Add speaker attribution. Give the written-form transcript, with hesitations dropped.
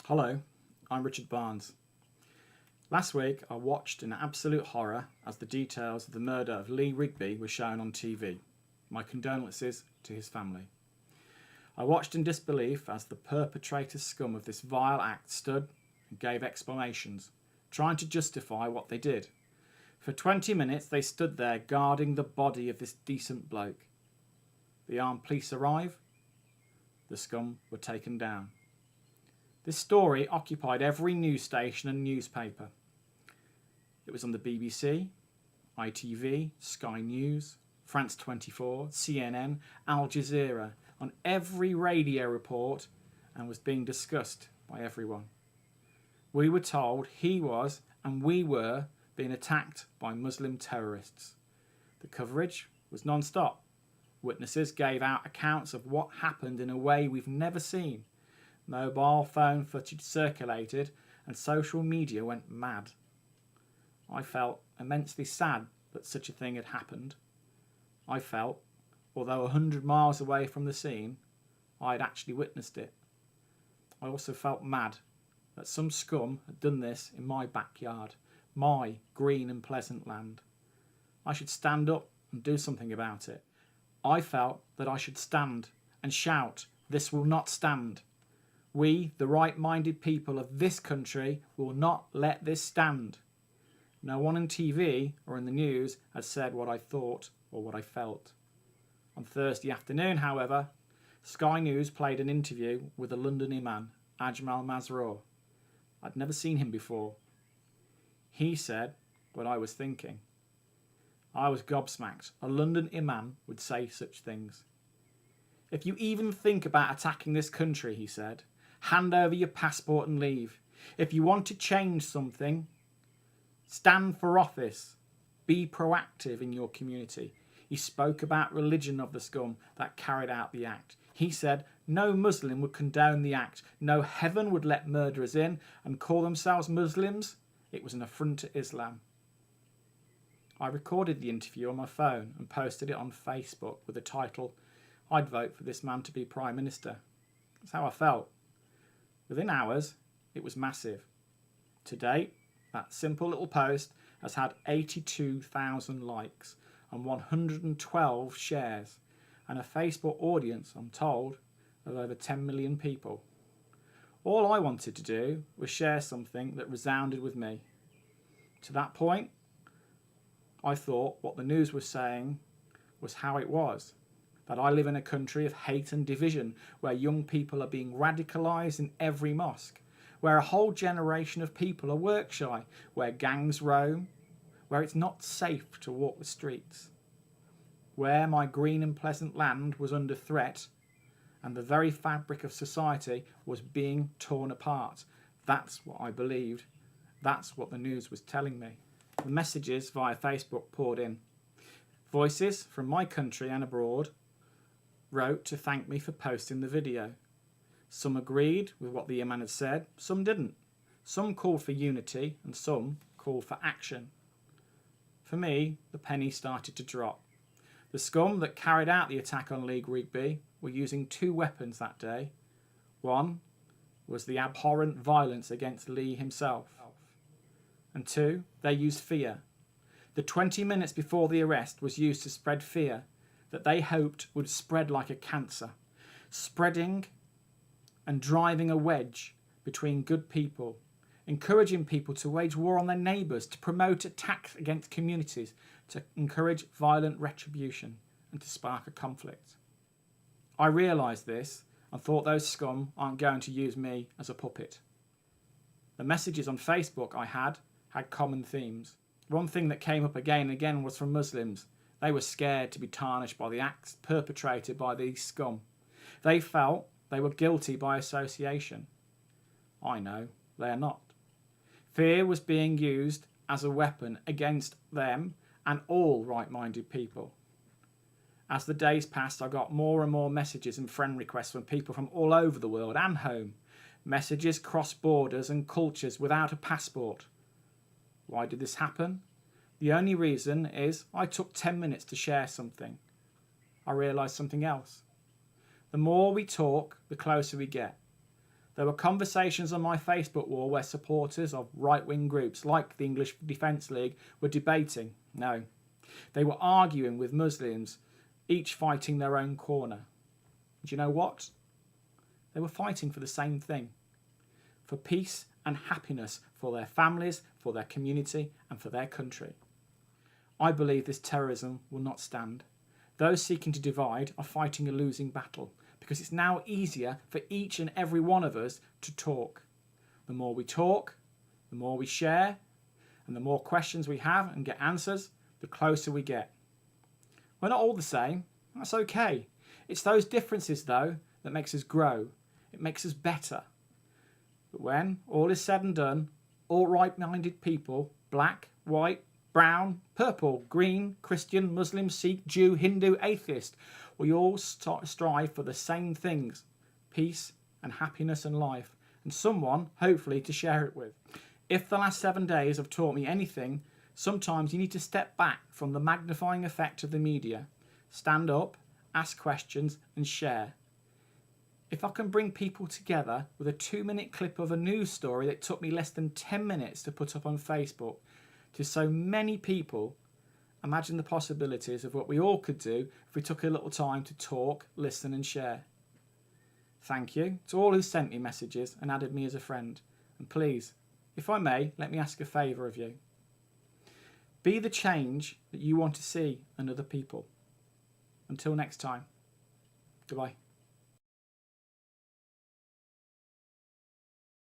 Speaker 1: Hello, I'm Richard Barnes. Last week I watched in absolute horror as the details of the murder of Lee Rigby were shown on TV. My condolences to his family. I watched in disbelief as the perpetrator scum of this vile act stood and gave explanations, trying to justify what they did. For 20 minutes they stood there guarding the body of this decent bloke. The armed police arrive. The scum were taken down. This story occupied every news station and newspaper. It was on the BBC, ITV, Sky News, France 24, CNN, Al Jazeera, on every radio report, and was being discussed by everyone. We were told he was, and we were, being attacked by Muslim terrorists. The coverage was non-stop. Witnesses gave out accounts of what happened in a way we've never seen. Mobile phone footage circulated and social media went mad. I felt immensely sad that such a thing had happened. I felt, although 100 miles away from the scene, I had actually witnessed it. I also felt mad that some scum had done this in my backyard, my green and pleasant land. I should stand up and do something about it. I felt that I should stand and shout, "This will not stand. We, the right-minded people of this country, will not let this stand." No one on TV or in the news had said what I thought or what I felt. On Thursday afternoon, however, Sky News played an interview with a London imam, Ajmal Masroor. I'd never seen him before. He said what I was thinking. I was gobsmacked. A London imam would say such things. "If you even think about attacking this country," he said, "hand over your passport and leave. If you want to change something, stand for office. Be proactive in your community." He spoke about religion of the scum that carried out the act. He said no Muslim would condone the act. No heaven would let murderers in and call themselves Muslims. It was an affront to Islam. I recorded the interview on my phone and posted it on Facebook with the title, "I'd vote for this man to be Prime Minister." That's how I felt. Within hours, it was massive. To date, that simple little post has had 82,000 likes and 112 shares, and a Facebook audience, I'm told, of over 10 million people. All I wanted to do was share something that resounded with me. To that point, I thought what the news was saying was how it was. That I live in a country of hate and division, where young people are being radicalised in every mosque, where a whole generation of people are work shy, where gangs roam, where it's not safe to walk the streets, where my green and pleasant land was under threat and the very fabric of society was being torn apart. That's what I believed. That's what the news was telling me. The messages via Facebook poured in. Voices from my country and abroad wrote to thank me for posting the video. Some agreed with what the imam had said, some didn't. Some called for unity and some called for action. For me, the penny started to drop. The scum that carried out the attack on Lee Rigby were using two weapons that day. One was the abhorrent violence against Lee himself. And two, they used fear. The 20 minutes before the arrest was used to spread fear that they hoped would spread like a cancer, spreading and driving a wedge between good people, encouraging people to wage war on their neighbours, to promote attacks against communities, to encourage violent retribution and to spark a conflict. I realised this and thought those scum aren't going to use me as a puppet. The messages on Facebook I had common themes. One thing that came up again and again was from Muslims. They were scared to be tarnished by the acts perpetrated by these scum. They felt they were guilty by association. I know they are not. Fear was being used as a weapon against them and all right-minded people. As the days passed, I got more and more messages and friend requests from people from all over the world and home. Messages cross borders and cultures without a passport. Why did this happen? The only reason is I took 10 minutes to share something. I realised something else. The more we talk, the closer we get. There were conversations on my Facebook wall where supporters of right-wing groups like the English Defence League were debating. No, they were arguing with Muslims, each fighting their own corner. Do you know what? They were fighting for the same thing. For peace and happiness for their families, for their community and for their country. I believe this terrorism will not stand. Those seeking to divide are fighting a losing battle because it's now easier for each and every one of us to talk. The more we talk, the more we share, and the more questions we have and get answers, the closer we get. We're not all the same. That's okay. It's those differences, though, that makes us grow. It makes us better. But when all is said and done, all right-minded people, black, white, brown, purple, green, Christian, Muslim, Sikh, Jew, Hindu, atheist, we all strive for the same things, peace and happiness and life, and someone, hopefully, to share it with. If the last 7 days have taught me anything, sometimes you need to step back from the magnifying effect of the media, stand up, ask questions and share. If I can bring people together with a 2-minute clip of a news story that took me less than 10 minutes to put up on Facebook to so many people, imagine the possibilities of what we all could do if we took a little time to talk, listen and share. Thank you to all who sent me messages and added me as a friend. And please, if I may, let me ask a favour of you. Be the change that you want to see in other people. Until next time, goodbye.